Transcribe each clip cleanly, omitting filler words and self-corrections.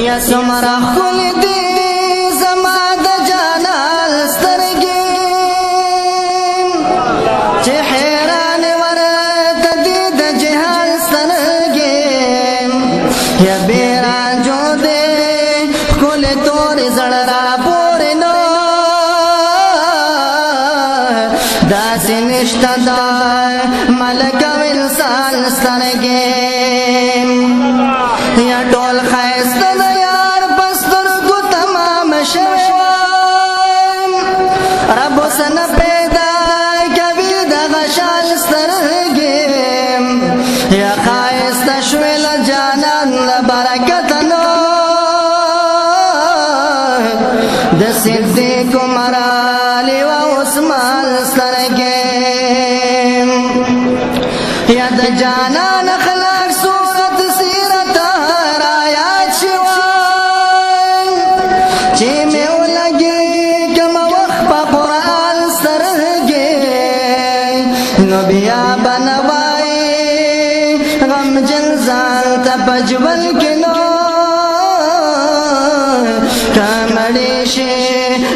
یا سمرا خل دی زما د جانان سترګې چې حیران ورته دي د جهان سترګې یا بیرا جو دې خل تور زړه را پورې نو داسې نشته دا ملک او انسان سترګې یا ټول ښایسته د یار په سترګو تمام شوی رب اوسنه پیدا کوي دغه شان سترګې یا ښایسته شوې له جانان له برکته نو د صدیق عمر علي او عثمان سترګې یا د جانان اخلاق صورت سیرت رايات شوی چې مې ولګي کوم وخت په قرآن سترګې نو بیا بنوای غم جن ځان ته پجول کې نو کمړې شي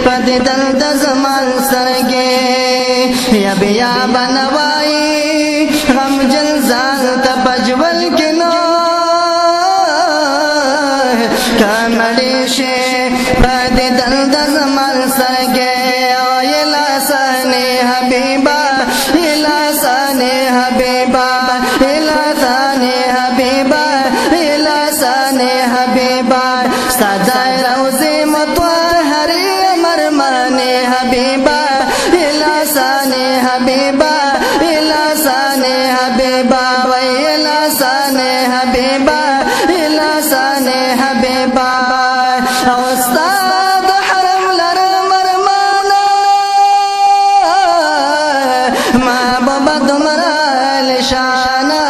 په دې دل د زمان سترګې یا بیا بنوای غم جن ځان ته پجول کې نو کمړې شي په دې دل د زمان سترګې او یلا سنه حبیبا یلا سنه حبیبا یلا سنه حبیبا یلا سنه حبیبا ستای روزه مطهری مرمنه حبیبا یلا سنه حبیبا یلا سنه حبیبا ویلا سنه حبیبا یلا سنه حبیبا او استاد حرم لر مرمانا ما بابا دمرال شانا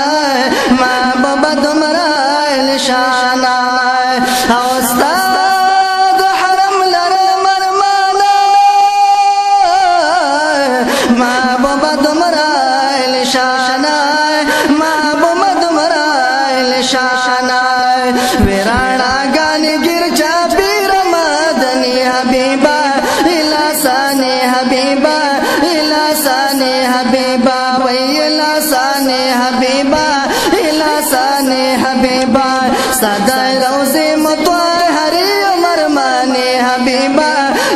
ما بابا دمرال شانا او استاد حرم لر مرمانا ما بابا دمرال شانا ما بابا دمرال شانا ویرانا گانی گر چاپیر مدنی حبیبا الا سانی حبیبا الا سانی حبیبا وی الا سانی حبیبا الا سانی حبیبا صدای روزی مطهری مرمانی حبیبا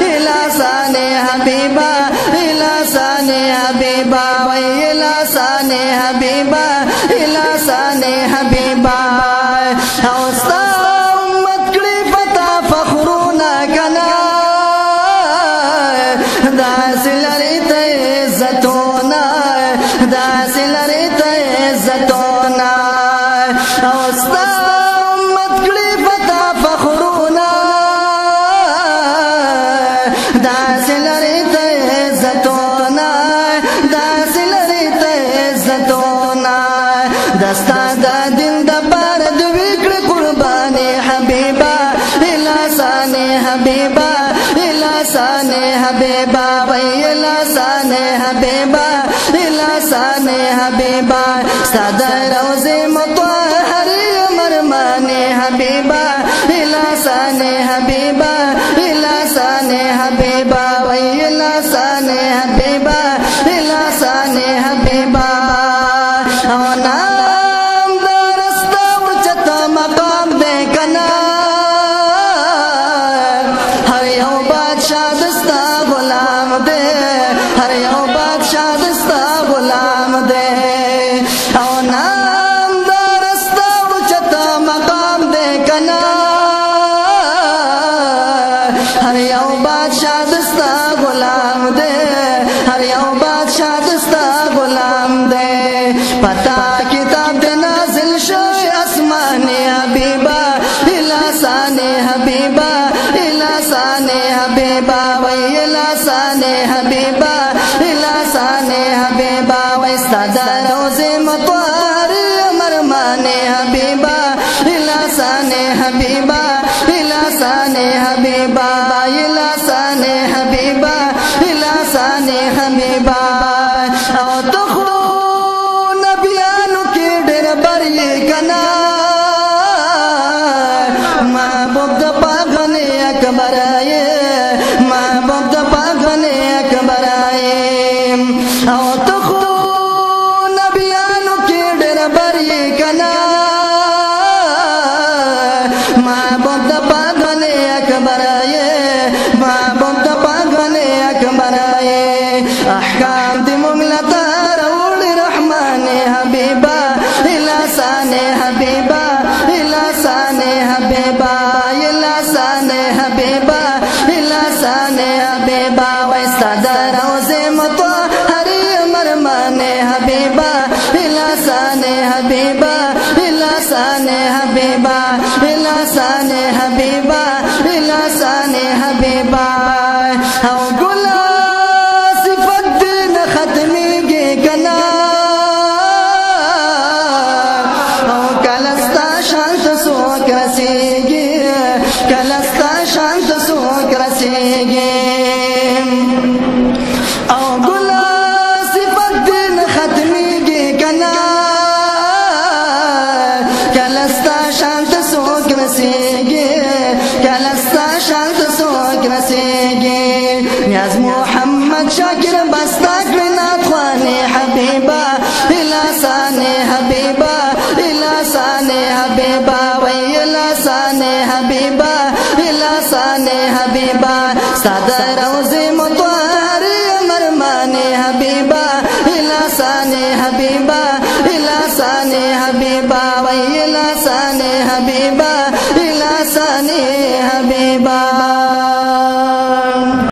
الا سانی حبیبا الا سانی حبیبا وی الا سانی حبیبا الا سانی حبیبا او ستا امت کړي پتا فخرونا کنا داسې لري ته عزتونه داسې لري ته عزتونه او ستا امت کړي پتا فخرونا داسې لري ته عزتونه داسې لري ته عزتونه دستا د دین د بار د وکړه قرباني حبيبا الا سانه حبيبا الا سانه حبيبا ويلا سانه حبيبا الا سانه حبيبا ساده روزه مطهري مرمانه حبيبا الا سانه حبيبا الا سانه حبيبا ويلا سانه حبيبا الا سانه حبيبا او نام درستا ورچتا مقام دے کنا ہر یو بادشاہ دستا غلام دے ہر یو بادشاہ دستا غلام دے او نام درستا ورچتا مقام دے کنا ہر یو بادشاہ دستا غلام دے ہر یو بادشاہ دستا غلام دے پتا کتاب دے نازل شوی اسمانی حبیبا الا سانے حبیبا الا سانے حبیبا وی الا سانے حبیبا الا سانے حبیبا وی سادا روز مطوار مرمانے حبیبا الا سانے حبیبا الا سانے حبیبا الا سانے حبیبا الا سانے حبیبا او تخرو نبی محبوب د پاغن اکبر محبوب د پاغن اکبر او تخو نبیانو کې ډېر بری کنا محبوب د پاغن اکبر محبوب د پاغن اکبر احکام دی مملتا روڑ رحمان حبیبا الاسان حبیبا الاسان حبیبا الاسان حبیبا الاسان حبیبا وستاد روز مطهری مرمان حبیبا الاسان حبیبا الاسان حبیبا الاسان حبیبا الاسان حبیبا او ګلا صفات دین ختمیږي کنا او کلستا شانت سوک رسیږي کلستا شانت سوک رسیږي او ګلا صفات دین ختمیږي کنا کلستا شانت سوک رسیږي کلستا شانت سوک رسیږي نیاز محمد شاکر بستاک بنات خوانی حبیبا الاسان حبیبا الاسان حبیبا وی الاسان حبیبا الاسان حبیبا ساد روز مطهر مرمان حبیبا الاسان حبیبا الاسان حبیبا وی الاسان حبیبا